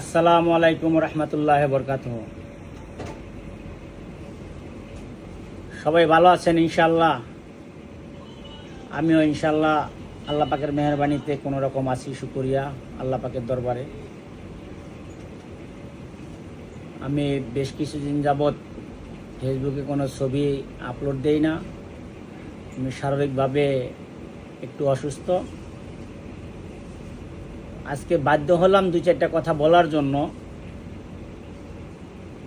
আসসালামু আলাইকুম রহমতুল্লাহ বরকাতুহ। সবাই ভালো আছেন ইনশাল্লাহ? আমিও ইনশাল্লাহ আল্লাহ পাকের মেহরবানিতে কোনো রকম আছি, শুকরিয়া আল্লাহ পাকের দরবারে। আমি বেশ কিছুদিন যাবৎ ফেসবুকে কোনো ছবি আপলোড দেই না। আমি শারীরিকভাবে একটু অসুস্থ। আজকে বাধ্য হলাম দুই চারটা কথা বলার জন্য।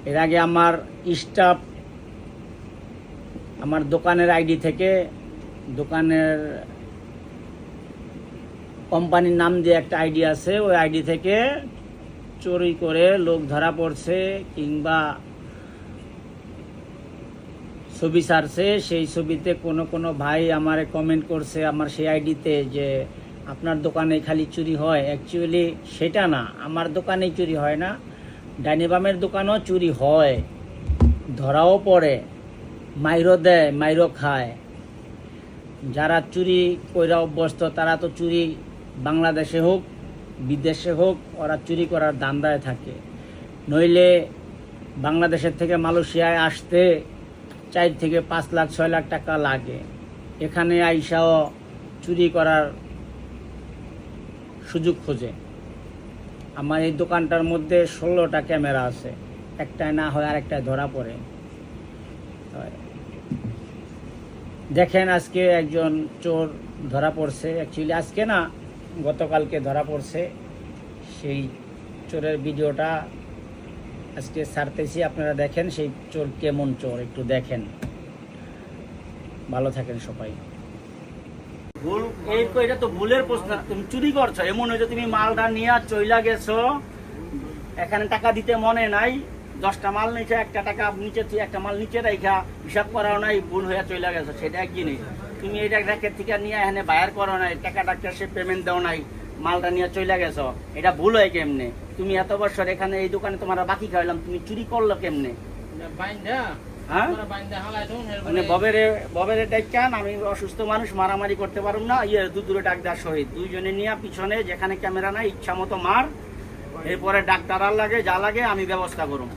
এর আগে আমার স্টাফ আমার দোকানের আইডি থেকে, দোকানের কোম্পানির নাম দিয়ে একটা আইডি আছে, ওই আইডি থেকে চুরি করে লোক ধরা পড়ছে কিংবা ছবি ছাড়ছে। সেই ছবিতে কোনো ভাই আমারে কমেন্ট করছে আমার সেই আইডিতে যে আপনার দোকানে খালি চুরি হয়। অ্যাকচুয়ালি সেটা না, আমার দোকানেই চুরি হয় না, ডাইনি বামের দোকানেও চুরি হয়, ধরাও পড়ে, মাইরও দেয়, মাইরও খায়। যারা চুরি কইরা অভ্যস্ত তারা তো চুরি বাংলাদেশে হোক বিদেশে হোক ওরা চুরি করার ধান্দায় থাকে। নইলে বাংলাদেশের থেকে মালয়েশিয়ায় আসতে 4 থেকে 5 লাখ 6 লাখ টাকা লাগে। এখানে আইসাও চুরি করার সুযোগ খোঁজে। আমার এই দোকানটার মধ্যে 16টা ক্যামেরা আছে, একটায় না হয় আরেকটায় ধরা পড়ে। দেখেন আজকে একজন চোর ধরা পড়ছে, অ্যাকচুয়ালি আজকে না গতকালকে ধরা পড়ছে। সেই চোরের ভিডিওটা আজকে ছাড়তেছি, আপনারা দেখেন সেই চোর কেমন চোর, একটু দেখেন। ভালো থাকেন সবাই। ভুল এটা তো ভুলের প্রশ্ন। তুমি চুরি করছো, এমন হয়েছে তুমি মালটা নিয়ে চইলা গেছো, এখানে টাকা দিতে মনে নাই, 10টা মাল নিচে, একটা টাকা নিচে, একটা মাল নিচে রেখা হিসাব করাও নাই, ভুল হয়ে চইলা গেছো, সেটা এক জিনিস। তুমি এটা র্যাকের থেকে নিয়ে এখানে বাইর করো নাই, টাকাটা সে পেমেন্ট দাও নাই, মালটা নিয়ে চইলা গেছো, এটা ভুল হয় কেমনে? তুমি এত বছর এখানে এই দোকানে তোমার বাকি খাইলাম, তুমি চুরি করলো কেমনে? হ্যাঁ, মানে ববেরে ডাক্তার, আমি অসুস্থ মানুষ, মারামারি করতে পারুম না, দূরে ডাক্তার সহিত দুইজনে নিয়ে পিছনে যেখানে ক্যামেরা নাই ইচ্ছা মতো মার, এরপরে ডাক্তার আর লাগে যা লাগে আমি ব্যবস্থা করুম।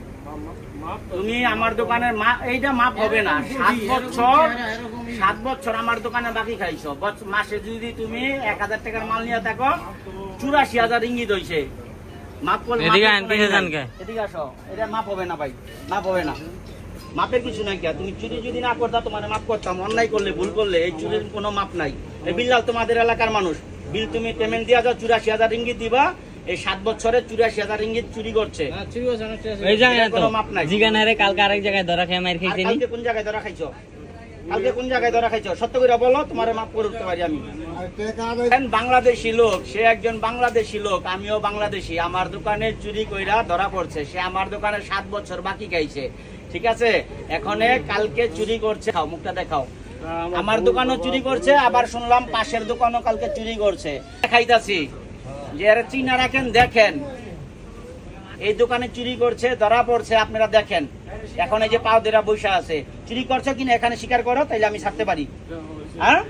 তুমি আমার দোকানের এইটা মাপ হবে না। 7 বছর আমার দোকানে বাকি খাইছো, মাসে যদি তুমি 1000 টাকার মাল নিয়ে থাকো 84,000 ইঙ্গিত হয়েছে। মাপ করলে এদিকে আসো, এটা মাপ হবে না ভাই, মাপ হবে না। মাপের কিছু নাই। তুমি চুরি যদি না করতা তোমার মাপ করতাম, অন্যায় করলে ভুল করলে এই চুরির কোনো মাপ নাই। এই বিল্লাল তোমাদের এলাকার মানুষ, বিল তুমি পেমেন্ট দিয়া যাও, 84,000 ইঙ্গিত দিবা। এই 7 বছরে 84,000 ইঙ্গিত চুরি করছে, কোনো মাপ নাই। কালকে আরেক জায়গায় ধরা খেয়ে মার খাইছি। কালকে কোন জায়গায় ধরা খাইছো? কালকে কোন জায়গায় ধরা খাইছো? সত্য করে বলো, তোমার মাপ করতে পারি আমি। বাংলাদেশি লোক, সে একজন বাংলাদেশি লোক, আমিও বাংলাদেশি। আমার দোকানে চুরি কইরা ধরা পড়ছে, সে আমার দোকানে 7 বছর বাকি খাইছে, ঠিক আছে? এখন কালকে চুরি করছে, খাও মুখটা দেখাও। আমার দোকানও চুরি করছে, আবার শুনলাম পাশের দোকানও কালকে চুরি করছে। দেখাইতাছি যে এরা চিনা রাখেন, দেখেন এই দোকানে চুরি করছে, ধরা পড়ছে, আপনারা দেখেন। এখন এই যে পাও দেরা বৈশা আছে, চুরি করছো কিনা এখানে স্বীকার করো, তাইলে আমি ছাড়তে পারি। হ্যাঁ,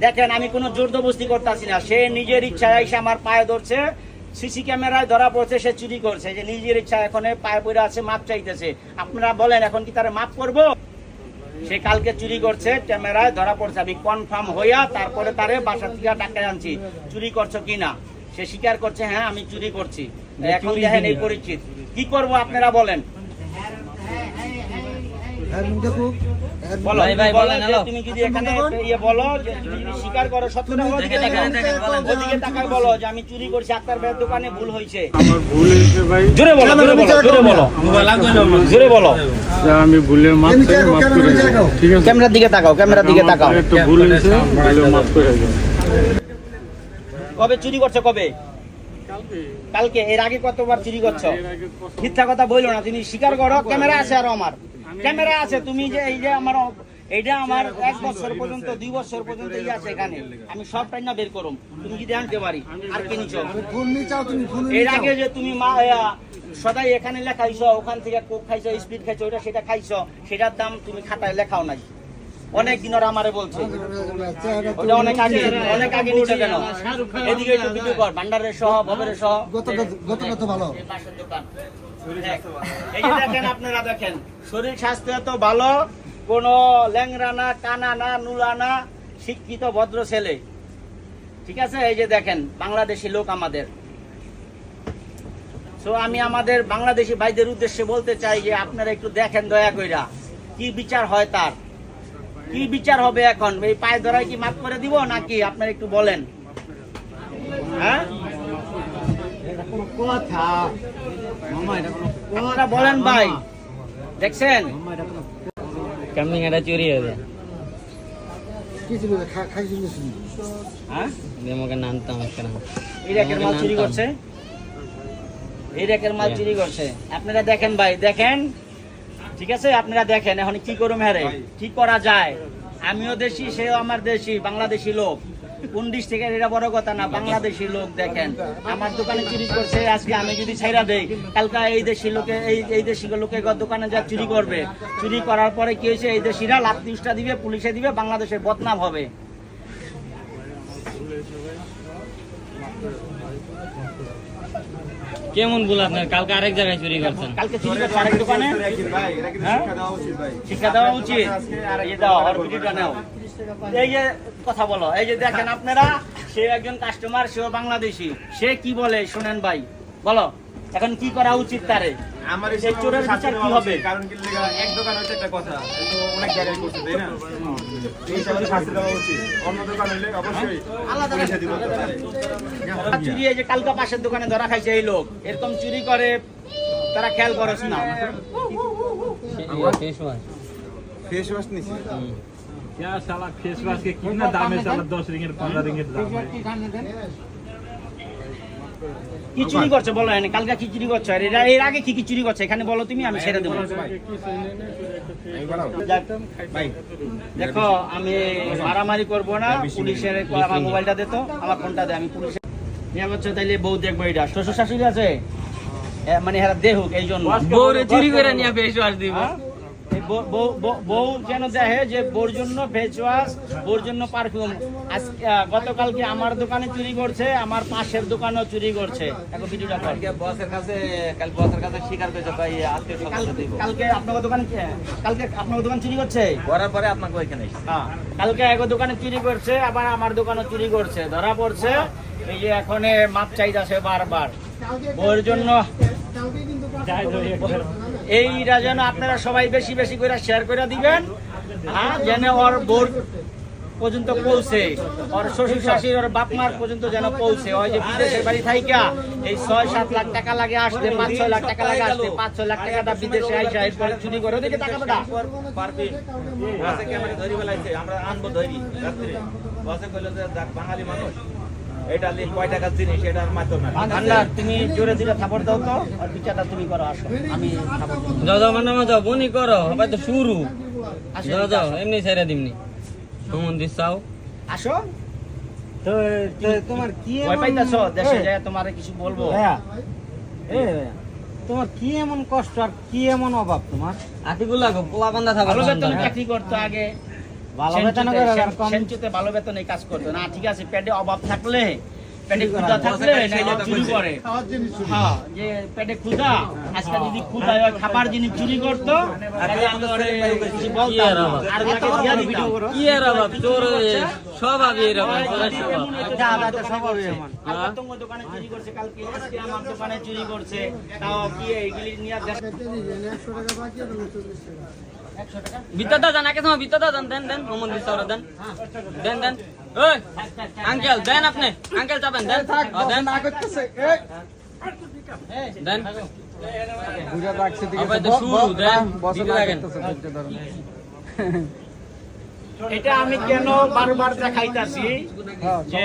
দেখেন আমি কোনো জোরদবস্তি করতেছি না, সে নিজের ইচ্ছায় এসে আমার পায়ে ধরছে, সিসি ক্যামেরায় ধরা পড়ছে, সে চুরি করছে, যে নিজের ইচ্ছা এখন পায়ে পড়ে আছে, মাপ চাইতেছে। আপনারা বলেন এখন কি তারা মাপ করবো? সে কালকে চুরি করছে, ক্যামেরায় ধরা পড়ছে, আমি কনফার্ম হইয়া তারপরে তারে বাসা থেকে ডাক্তার আনছি, চুরি করছো কিনা। সে স্বীকার করছে, হ্যাঁ আমি চুরি করছি। এখন দেখেন এই পরিচিত, কি করবো আপনারা বলেন? তুমি যদি এখানে বলো যে স্বীকার করো, সত্যটা ওদিকে তাকায় বলো যে আমি চুরি করছি, আক্তার ভাইয়ের দোকানে ভুল হয়েছে, আমার ভুল হয়েছে ভাই। জোরে বলো, জোরে বলো। আমি ভুলের মাপ করে, ঠিক আছে? ক্যামেরার দিকে তাকাও, ক্যামেরার দিকে তাকাও। একটু ভুল হয়েছে, মাপ করে দাও। কবে চুরি করছো? কবে? কালকে। এর আগে কতবার চুরি করছো? মিথ্যা কথা বইলো না, তুমি স্বীকার করো। ক্যামেরা আছে, আরো আমার ক্যামেরা আছে। তুমি যে এই যে আমার এইটা আমার 1 বছর পর্যন্ত 2 বছর পর্যন্ত আছে এখানে, আমি সব টাইম বের করুম। তুমি যদি আনতে পারি আর কি নিছো? এর আগে যে তুমি সদাই এখানে লেখাইছো, ওখান থেকে কোক খাইছো, স্পিড খাইছো, ওইটা সেটা খাইছো, সেটার দাম তুমি খাতায় লেখাও নাই। অনেক দিন ওরা আমারে বলছে ওটা অনেক আগে নিচে কেন এদিকে একটু ভিডিও কর ভান্ডারের সহ ববের সহ গতটা তো ভালো এই পাশের দোকান। এই যে দেখেন আপনারা দেখেন শরীর স্বাস্থ্য এত ভালো, কোনো ল্যাংড়া না, কানা না, নুলা না, শিক্ষিত ভদ্র ছেলে। ঠিক আছে, এই যে দেখেন বাংলাদেশি লোক আমাদের। তো আমি আমাদের বাংলাদেশি ভাইদের উদ্দেশ্যে বলতে চাই যে আপনারা একটু দেখেন দয়া কইরা কি বিচার হয়, তার কি বিচার হবে এখন। এই পায়ে ধরায় কি মাফ করে দিব নাকি আপনারা একটু বলেন। হ্যাঁ আপনারা বলেন ভাই, দেখছেন কেমনি এটা চুরি হবে কিছু খাইছি হ্যাঁ দেমকে নামতাম একটা এই রেকের মাল চুরি করছে, এই রেকের মাল চুরি করছে। আপনারা দেখেন ভাই, দেখেন ঠিক আছে, আপনারা দেখেন এখন কি করুম হ্যাঁ, কি করা যায়। আমিও দেশি, সেও আমার দেশি, বাংলাদেশি লোক। কোন ডিশ থেকে এটা বড় কথা না, বাংলাদেশি লোক। দেখেন আমার দোকানে চুরি করছে, আজকে আমি যদি ছাইরা দেই, কালকা এই দেশি লোকে এই দেশি লোকে দোকানে যা চুরি করবে, চুরি করার পরে কি হয়েছে, এই দেশিরা লাভ নিউজটা দিবে, পুলিশে দিবে, বাংলাদেশের বদনাম হবে। কেমন বল আপনার কালকে আরেক জায়গায় চুরি করছেন? কালকে চুরি করছে আরেক দোকানে, হ্যাঁ? শিক্ষা দেওয়া উচিত। এই যে দাও, আর ভিডিওটা নাও। এই যে কথা বলো, এই যে দেখেন আপনারা, সে একজন কাস্টমার, সেও বাংলাদেশি, সে কি বলে শুনেন ভাই, বলো এখন কি করা উচিত তারে? আমার সেই চোরের বিচার কি হবে? কারণ কি লেগা এক দোকান হচ্ছে একটা কথা, তো অনেক জায়গায় করছে তাই না, এই হিসাবে শাস্তি দেওয়া উচিত। অন্য দোকান হইলে অবশ্যই আলাদা পুলিশে দিব তো তারে। চুরি, এই যে কালকা পাশের দোকানে ধরা খাইছে এই লোক, এরকম চুরি করে, তারা খেয়াল করছ না। ফেস ওয়াশ নিছি क्या साला फेस वॉश के कितना दाम है साला 10 रिंगेट 15 रिंगेट दाम है কি চুরি করছে বলো, এনে কালকা কি চুরি করছে, আর এর আগে কি কি চুরি করছে এখানে বলো তুমি, আমি ছেড়ে দেবো। যাক, দেখো আমি মারামারি করবো না, পুলিশের আমার মোবাইলটা দে তো, আমার ফোনটা দে, আমি পুলিশের নিয়ে বলছো তাইলে বউ দেখবো। এটা শ্বশুর শাশুড়ি আছে, মানে এরা দেহুক, এই জন্য বউরে চুরি করে নিয়ে ফেস ওয়াশ দিব। এই বউ যেন দেখে যে বউর জন্য ফেস ওয়াশ, বউর জন্য পারফিউম। আজকে গতকালকে আমার দোকানে চুরি করছে, আমার পাশের দোকানেও চুরি করছে। এখন ভিডিওটা কর। বসের কাছে কাল বসের কাছে স্বীকার করেছে ভাই আজকে সকালে দিব, কালকে আপনার দোকানে কালকে আপনার দোকান চুরি করছে, করার পরে আপনাকে ওইখানে এসেছি। হ্যাঁ কালকে এক দোকানে চুরি করছে, আবার আমার দোকানে চুরি করছে, ধরা পড়ছে। এই যে এখন মাপ চাইতেছে বারবার বউর জন্য। এইটা যেন আপনারা সবাই বেশি বেশি করে শেয়ার করে দিবেন, হ্যাঁ, যেন ওর বোর পর্যন্ত পৌঁছে, ওর শ্বশুর শাশুড়ি, ওর বাপ মার পর্যন্ত যেন পৌঁছে। ওই যে বিদেশের বাড়ি থাইকা এই 6-7 লাখ টাকা লাগে আসতে, 5-6 লাখ টাকা লাগে আসতে, 5-6 লাখ টাকাটা বিদেশে আইসা এরপরে চুরি করে, ওদিকে টাকা পাঠা পারবি বসে ক্যামেরা ধরি বেলাইছে, আমরা আনবো ধরি রাত্রে। বসে কইলো যে দেখ বাঙালি মানুষ, এটা লিখ কয় টাকার জিনিস, এটার মাধ্যমে আল্লাহ তুমি জোরে জোরে থাপড় দাও তো, আর বিচারটা তুমি করো, আসো আমি থাপড় দেব। যাও যাও মানে যাও বনি করো, হবে তো শুরু। আসো, যাও যাও এমনি ছেড়ে দিমনি সম্বন্ধে চাও। আসো। তো তোমার কি ভয় পাইতাছো দেশে যায় তোমারে কিছু বলবো? তোমার কি এমন কষ্ট আর কি এমন অভাব তোমার? আতিগুলা পোলা বান্ধা থাকো। ভালো বেতনে চাকরি করতো আগে, ভালো বেতনে করে আর কম সেঞ্চুতে ভালো বেতনে কাজ করতো না। ঠিক আছে, পেটে অভাব থাকলে, পেটে ক্ষুধা থাকলে নাইলে চুরি করে। হ্যাঁ, যে পেটে ক্ষুধা, আজকে যদি ক্ষুধা হয় খাবার জিনিস চুরি করতো, তাহলে আমি ওরে কিছু বলতাম না, আর ওকে দিয়া দিতাম। কি এর অভাব, তোর স্বভাব এরকম, তোর স্বভাব। পতঙ্গ দোকানে চুরি করছে কালকে, আজকে আমার দোকানে চুরি করছে, তাও কি এইগুলি নিয়ে 100 টাকা ভিতরটা দেন, আগে তোমার ভিতরটা দেন, দেন দেন সম্বন্ধে চাও দেন, দেন দেন। ওই আঙ্কেল দেন, আপনি আঙ্কেল চাবেন, দেন দেন দেন। বুঝা রাখছে হবে তো শুরু, দেন দিতে লাগেন। এটা আমি কেন বারবার দেখাইতাছি যে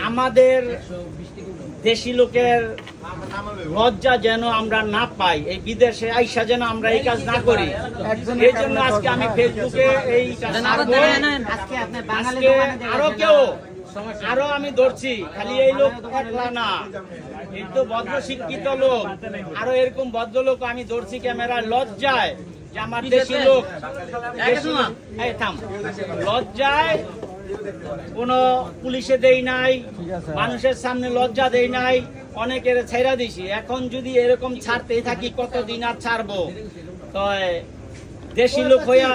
আমাদের দেশি লোকের লজ্জা যেন আমরা না পাই, এই বিদেশে আইসা যেন আমরা এই কাজ না করি। এই জন্য আজকে আমি ফেসবুকে এই আজকে আরো কেউ আরো আমি ধরছি, খালি এই লোক একলা না, এই তো ভদ্র শিক্ষিত লোক, আরো এরকম ভদ্রলোক আমি ধরছি ক্যামেরার লজ্জায়। যে আমার পিছে দেশি তে। লোক দেখো না। এই থাম, লজ্জায় কোনো পুলিশে দেই নাই, মানুষের সামনে লজ্জা দেই নাই, অনেকের ছেড়া দিছি। এখন যদি এরকম ছাড়তেই থাকি কতদিন আর ছাড়বো? তো দেশি লোক হইয়া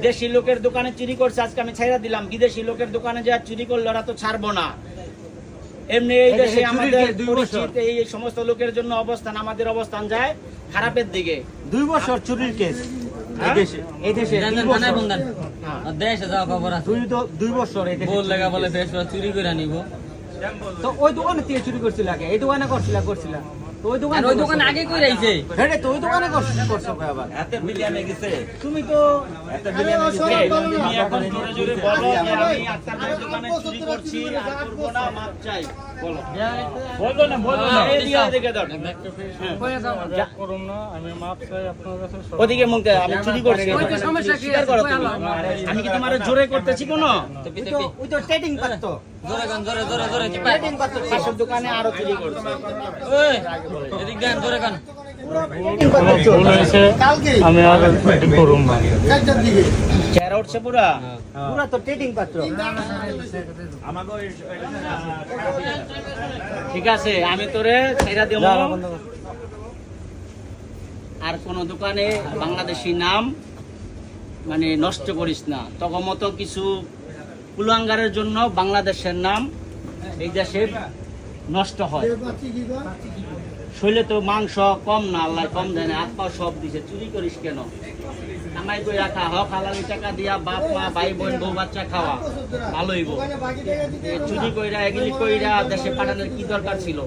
দেশি লোকের দোকানে চুরি করছে, আজকে আমি ছেড়া দিলাম। বিদেশি লোকের দোকানে যা চুরি করলে ওরা তো ছাড়বো না। এমনি এই দেশে আমাদের পরিচিত এই সমস্ত লোকের জন্য অবস্থান, আমাদের অবস্থান যায় খারাপের দিকে। 2 বছর চুরির কেস এই দেশে দেন, 2 দেন, বছর। থানায় ফোন দেন। আর দেশে যাওয়া খবর আছে। 2 বছর এই দেশে বল লেগা বলে ফেস চুরি করে নিব। তো ওই দোকানে থেকে চুরি করছিল আগে, এই দোকানে করছিল তো ওই আর ওই দোকান আগে কই রাইছে। হ্যাঁ তো ওই দোকানে করছো কই আবার? এত বিলিয়নে গেছে, তুমি তো এত বিলিয়নে গেছে। তুমি এখন জোরে জোরে বলো যে আমি আক্তার ভাইয়ের দোকানে চুরি করছি, আর করবো না, মাপ চাই। বলো। বললো না বললো না এই দিকে এদিকে দাও। ওদিকে মুখ দে, আমি চুরি করছি। স্বীকার করো তুমি। আমি কি তোমার জোরে করতেছি কোনো? ওই তো ট্রেডিং পারতো। জোরে গান, জোরে জোরে জোরে চিপাই। পাশের দোকানে আরো চুরি করছে। ওই এদিক গান, জোরে গান। আমি আর করুম না চেহারা উঠছে পুরা। পুরা তো ট্রেডিং পাত্র। আমাকে ঠিক আছে, আমি তোরে ছেড়া দেব। আর কোন দোকানে বাংলাদেশি নাম মানে নষ্ট করিস না। তখন মতো কিছু কুলাঙ্গারের জন্য বাংলাদেশের নাম এই দেশে নষ্ট হয়। শৈলে তো মাংস কম না, আল্লাহ কম দেয় না, হাত পা সব দিছে। চুরি করিস কেন? কামাই করে রাখা, হক হালালি টাকা দিয়া বাপ মা ভাই বোন বউ বাচ্চা খাওয়া ভালো হইব। চুরি কইরা এগুলি কইরা দেশে পাঠানোর কি দরকার ছিল?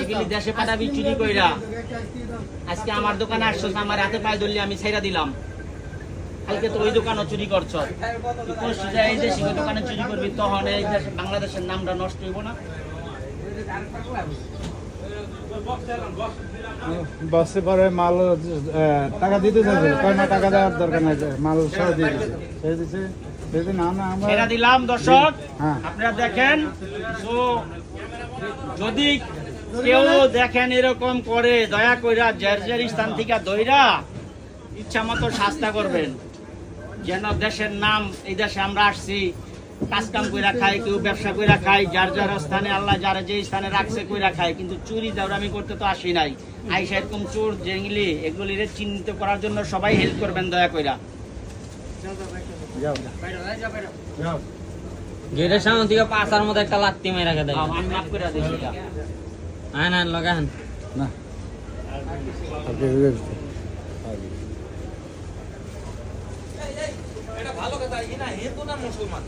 এগুলি দেশে পাঠাবি চুরি কইরা। আজকে আমার দোকানে আসছস, আমার হাতে পায়ে ধরলি, আমি ছেড়া দিলাম। কালকে তো ওই দোকানও চুরি করছ। তুই করছিস যে এই দেশি দোকানে চুরি করবি, তখন এই দেশে বাংলাদেশের নামটা নষ্ট হইব না? বসে পরে মাল টাকা দিতে চাইছে, কয় না টাকা দেওয়ার দরকার নাই, মাল সহ দিয়ে দিছে। সেই দিছে, সেই না না আমরা ছেড়া দিলাম। দর্শক হ্যাঁ। আপনারা দেখেন, তো যদি কেউ দেখেন এরকম করে, দয়া কইরা জের স্থান থেকে দইরা ইচ্ছা মতো শাস্তা করবেন, যেন দেশের নাম, এই দেশে আমরা আসছি কাজ কাম কইরা খাই, কেউ ব্যবসা কইরা খাই, যার যার স্থানে আল্লাহ যারা যে স্থানে রাখছে কইরা খাই, কিন্তু চুরি দাউরামি করতে তো আসি নাই। আইসা এরকম চোর জেঙ্গলি এগুলিরে চিহ্নিত করার জন্য সবাই হেল্প করবেন দয়া কইরা। গেটের সামনে থেকে পাঁচার মধ্যে একটা লাত্তি মেরে রাখে দেয়। আমি মাফ করে দিয়েছি। আন আন লাগান। না এটা ভালো কথা, ইনা হিন্দু না মুসলমান?